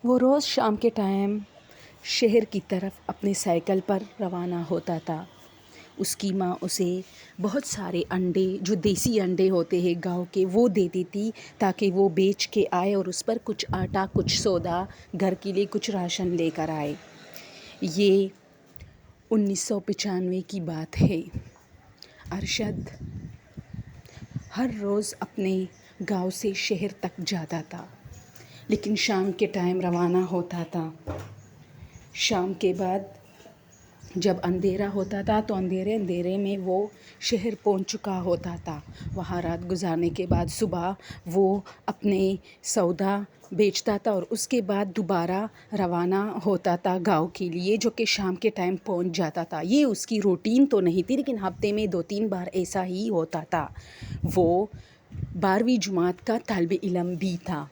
وہ روز شام کے ٹائم شہر کی طرف اپنے سائیکل پر روانہ ہوتا تھا۔ اس کی ماں اسے بہت سارے انڈے، جو دیسی انڈے ہوتے ہیں گاؤں کے، وہ دیتی تھی تاکہ وہ بیچ کے آئے اور اس پر کچھ آٹا، کچھ سودا، گھر کے لیے کچھ راشن لے کر آئے۔ یہ 1995 کی بات ہے۔ ارشد ہر روز اپنے گاؤں سے شہر تک جاتا تھا، لیکن شام کے ٹائم روانہ ہوتا تھا۔ شام کے بعد جب اندھیرا ہوتا تھا تو اندھیرے میں وہ شہر پہنچ چکا ہوتا تھا۔ وہاں رات گزارنے کے بعد صبح وہ اپنے سودا بیچتا تھا اور اس کے بعد دوبارہ روانہ ہوتا تھا گاؤں کے لیے، جو کہ شام کے ٹائم پہنچ جاتا تھا۔ یہ اس کی روٹین تو نہیں تھی، لیکن ہفتے میں 2-3 بار ایسا ہی ہوتا تھا۔ وہ 12ویں جماعت کا طالب علم بھی تھا۔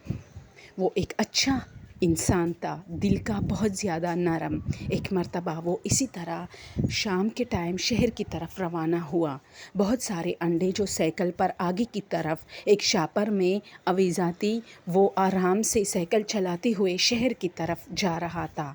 وہ ایک اچھا انسان تھا، دل کا بہت زیادہ نرم۔ ایک مرتبہ وہ اسی طرح شام کے ٹائم شہر کی طرف روانہ ہوا۔ بہت سارے انڈے جو سائیکل پر آگے کی طرف ایک شاپر میں آویزاں تھی، وہ آرام سے سائیکل چلاتے ہوئے شہر کی طرف جا رہا تھا۔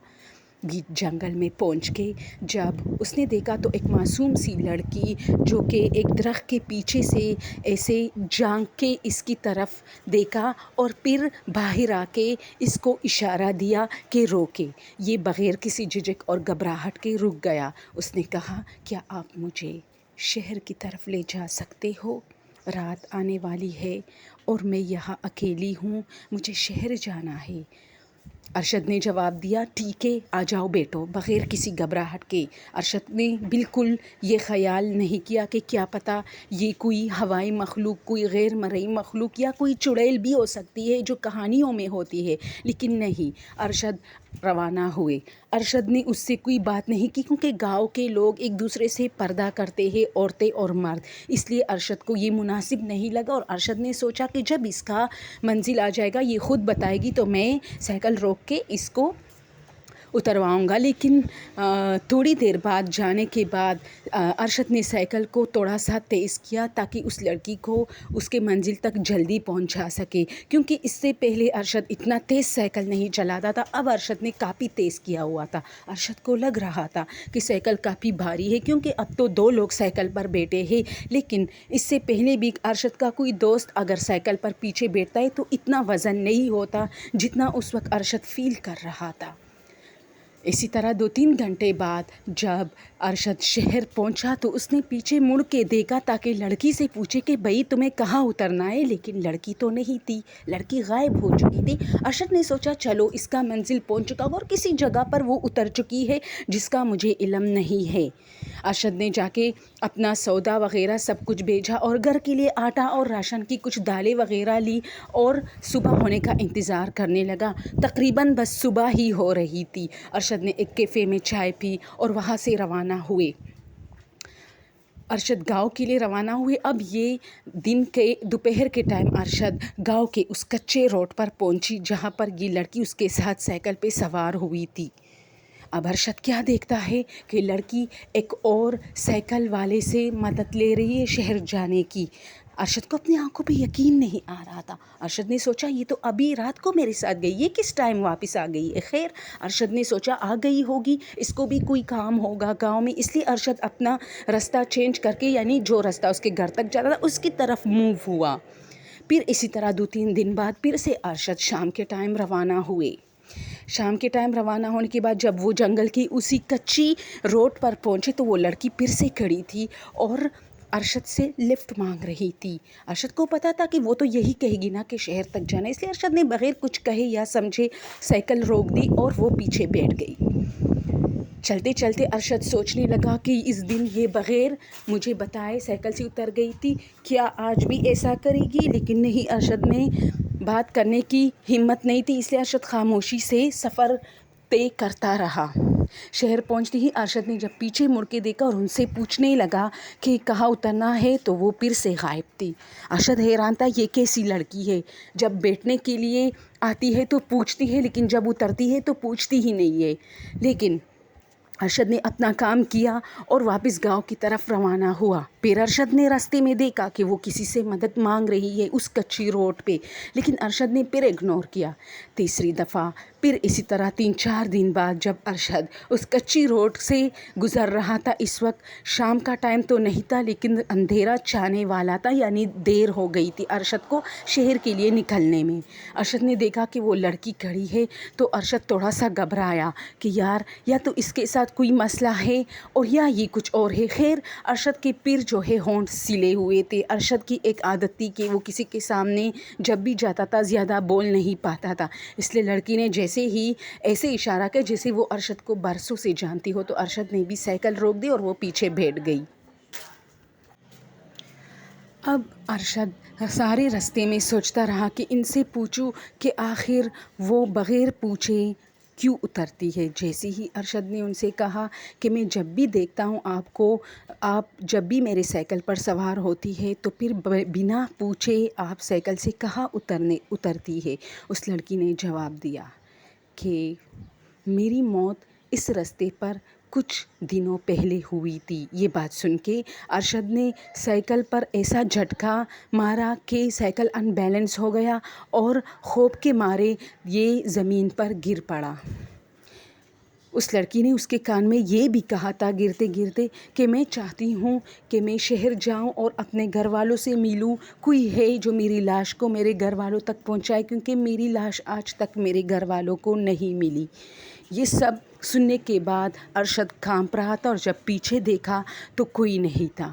بیچ جنگل میں پہنچ کے جب اس نے دیکھا تو ایک معصوم سی لڑکی جو کہ ایک درخت کے پیچھے سے ایسے جھانک کے اس کی طرف دیکھا اور پھر باہر آ کے اس کو اشارہ دیا کہ روکے۔ یہ بغیر کسی جھجک اور گھبراہٹ کے رک گیا۔ اس نے کہا، کیا آپ مجھے شہر کی طرف لے جا سکتے ہو؟ رات آنے والی ہے اور میں یہاں اکیلی ہوں، مجھے شہر جانا ہے۔ ارشد نے جواب دیا، ٹھیک ہے، آ جاؤ بیٹو، بغیر کسی گھبراہٹ کے۔ ارشد نے بالکل یہ خیال نہیں کیا کہ کیا پتہ یہ کوئی ہوائی مخلوق، کوئی غیر مرئی مخلوق یا کوئی چڑیل بھی ہو سکتی ہے جو کہانیوں میں ہوتی ہے، لیکن نہیں، ارشد روانہ ہوئے۔ ارشد نے اس سے کوئی بات نہیں کی، کیونکہ گاؤں کے لوگ ایک دوسرے سے پردہ کرتے ہیں، عورتیں اور مرد، اس لیے ارشد کو یہ مناسب نہیں لگا اور ارشد نے سوچا کہ جب اس کا منزل آ جائے گا، یہ خود بتائے گی تو میں سائیکل روک کے اس کو اترواؤں گا۔ لیکن تھوڑی دیر بعد جانے کے بعد ارشد نے سائیکل کو تھوڑا سا تیز کیا تاکہ اس لڑکی کو اس کے منزل تک جلدی پہنچا سکے، کیونکہ اس سے پہلے ارشد اتنا تیز سائیکل نہیں چلاتا تھا۔ اب ارشد نے کافی تیز کیا ہوا تھا۔ ارشد کو لگ رہا تھا کہ سائیکل کافی بھاری ہے، کیونکہ اب تو 2 لوگ سائیکل پر بیٹھے ہیں، لیکن اس سے پہلے بھی ارشد کا کوئی دوست اگر سائیکل پر پیچھے بیٹھتا ہے تو اتنا وزن نہیں ہوتا جتنا اس وقت ارشد فیل کر رہا تھا۔ اسی طرح 2-3 گھنٹے بعد جب ارشد شہر پہنچا تو اس نے پیچھے مڑ کے دیکھا تاکہ لڑکی سے پوچھے کہ بھئی تمہیں کہاں اترنا ہے، لیکن لڑکی تو نہیں تھی، لڑکی غائب ہو چکی تھی۔ ارشد نے سوچا چلو اس کا منزل پہنچ چکا اور کسی جگہ پر وہ اتر چکی ہے جس کا مجھے علم نہیں ہے۔ ارشد نے جا کے اپنا سودا وغیرہ سب کچھ بھیجا اور گھر کے لیے آٹا اور راشن کی کچھ دالیں وغیرہ لی اور صبح ہونے کا انتظار کرنے لگا۔ تقریباً بس صبح ہی ہو رہی تھی۔ ارشد نے ایک کیفے میں چائے پی اور وہاں سے روانہ ہوئے۔ ارشد گاؤں کے لیے روانہ ہوئے۔ اب یہ دن کے دوپہر کے ٹائم ارشد گاؤں کے اس کچے روڈ پر پہنچی جہاں پر یہ لڑکی اس کے ساتھ سائیکل پہ سوار ہوئی تھی۔ اب ارشد کیا دیکھتا ہے کہ لڑکی ایک اور سائیکل والے سے مدد لے رہی ہے شہر جانے کی۔ ارشد کو اپنی آنکھوں پہ یقین نہیں آ رہا تھا۔ ارشد نے سوچا یہ تو ابھی رات کو میرے ساتھ گئی، یہ کس ٹائم واپس آ گئی ہے؟ خیر، ارشد نے سوچا آ گئی ہوگی، اس کو بھی کوئی کام ہوگا گاؤں میں، اس لیے ارشد اپنا راستہ چینج کر کے، یعنی جو راستہ اس کے گھر تک جاتا تھا اس کی طرف موو ہوا۔ پھر اسی طرح 2-3 دن بعد پھر سے ارشد شام کے ٹائم روانہ ہوئے۔ شام کے ٹائم روانہ ہونے کے بعد جب وہ جنگل کی اسی کچی روڈ پر پہنچے تو وہ لڑکی پھر سے کھڑی تھی اور ارشد سے لفٹ مانگ رہی تھی۔ ارشد کو پتا تھا کہ وہ تو یہی کہے گی نا کہ شہر تک جانا ہے، اس لیے ارشد نے بغیر کچھ کہے یا سمجھے سائیکل روک دی اور وہ پیچھے بیٹھ گئی۔ چلتے چلتے ارشد سوچنے لگا کہ اس دن یہ بغیر مجھے بتائے سائیکل سے اتر گئی تھی، کیا آج بھی ایسا کرے گی؟ لیکن نہیں، ارشد میں بات کرنے کی ہمت نہیں تھی، اس لیے ارشد خاموشی سے سفر طے کرتا رہا۔ شہر پہنچتے ہی ارشد نے جب پیچھے مڑ کے دیکھا اور ان سے پوچھنے لگا کہ کہاں اترنا ہے تو وہ پھر سے غائب تھی۔ ارشد حیران تھا، یہ کیسی لڑکی ہے، جب بیٹھنے کے لیے آتی ہے تو پوچھتی ہے، لیکن جب اترتی ہے تو پوچھتی ہی نہیں ہے۔ لیکن ارشد نے اپنا کام کیا اور واپس گاؤں کی طرف روانہ ہوا۔ پھر ارشد نے راستے میں دیکھا کہ وہ کسی سے مدد مانگ رہی ہے اس کچی روڈ پہ، لیکن ارشد نے پھر اگنور کیا۔ تیسری دفعہ پھر اسی طرح 3-4 دن بعد جب ارشد اس کچی روڈ سے گزر رہا تھا، اس وقت شام کا ٹائم تو نہیں تھا لیکن اندھیرا چھانے والا تھا، یعنی دیر ہو گئی تھی ارشد کو شہر کے لیے نکلنے میں۔ ارشد نے دیکھا کہ وہ لڑکی کھڑی ہے تو ارشد تھوڑا سا گھبرایا کہ یار یا تو اس کے ساتھ کوئی مسئلہ ہے اور یا یہ کچھ اور ہے۔ خیر ارشد کے پیر جو ہے ہونٹ سلے ہوئے تھے۔ ارشد کی ایک عادت تھی کہ وہ کسی کے سامنے جب بھی جاتا تھا زیادہ بول نہیں پاتا تھا، اس لیے لڑکی نے جیسے ہی ایسے اشارہ کیا جیسے وہ ارشد کو برسوں سے جانتی ہو، تو ارشد نے بھی سائیکل روک دی اور وہ پیچھے بیٹھ گئی۔ اب ارشد سارے راستے میں سوچتا رہا کہ ان سے پوچھوں کہ آخر وہ بغیر پوچھے کیوں اترتی ہے۔ جیسے ہی ارشد نے ان سے کہا کہ میں جب بھی دیکھتا ہوں آپ کو، آپ جب بھی میرے سائیکل پر سوار ہوتی ہے تو پھر بنا پوچھے آپ سائیکل سے کہاں اترتی ہے۔ اس لڑکی نے جواب دیا کہ میری موت اس راستے پر کچھ دنوں پہلے ہوئی تھی۔ یہ بات سن کے ارشد نے سائیکل پر ایسا جھٹکا مارا کہ سائیکل ان بیلنس ہو گیا اور خوف کے مارے یہ زمین پر گر پڑا۔ اس لڑکی نے اس کے کان میں یہ بھی کہا تھا گرتے گرتے کہ میں چاہتی ہوں کہ میں شہر جاؤں اور اپنے گھر والوں سے ملوں، کوئی ہے جو میری لاش کو میرے گھر والوں تک پہنچائے، کیونکہ میری لاش آج تک میرے گھر والوں کو نہیں ملی۔ یہ سب سننے کے بعد ارشد کانپ رہا تھا اور جب پیچھے دیکھا تو کوئی نہیں تھا۔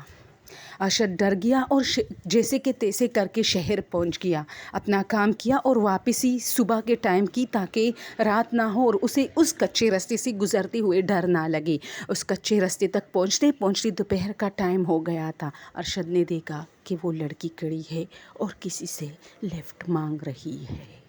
ارشد ڈر گیا اور جیسے کہ تیسے کر کے شہر پہنچ گیا، اپنا کام کیا اور واپسی صبح کے ٹائم کی تاکہ رات نہ ہو اور اسے اس کچے راستے سے گزرتے ہوئے ڈر نہ لگے۔ اس کچے راستے تک پہنچتے پہنچتے دوپہر کا ٹائم ہو گیا تھا۔ ارشد نے دیکھا کہ وہ لڑکی کھڑی ہے اور کسی سے لفٹ مانگ رہی ہے۔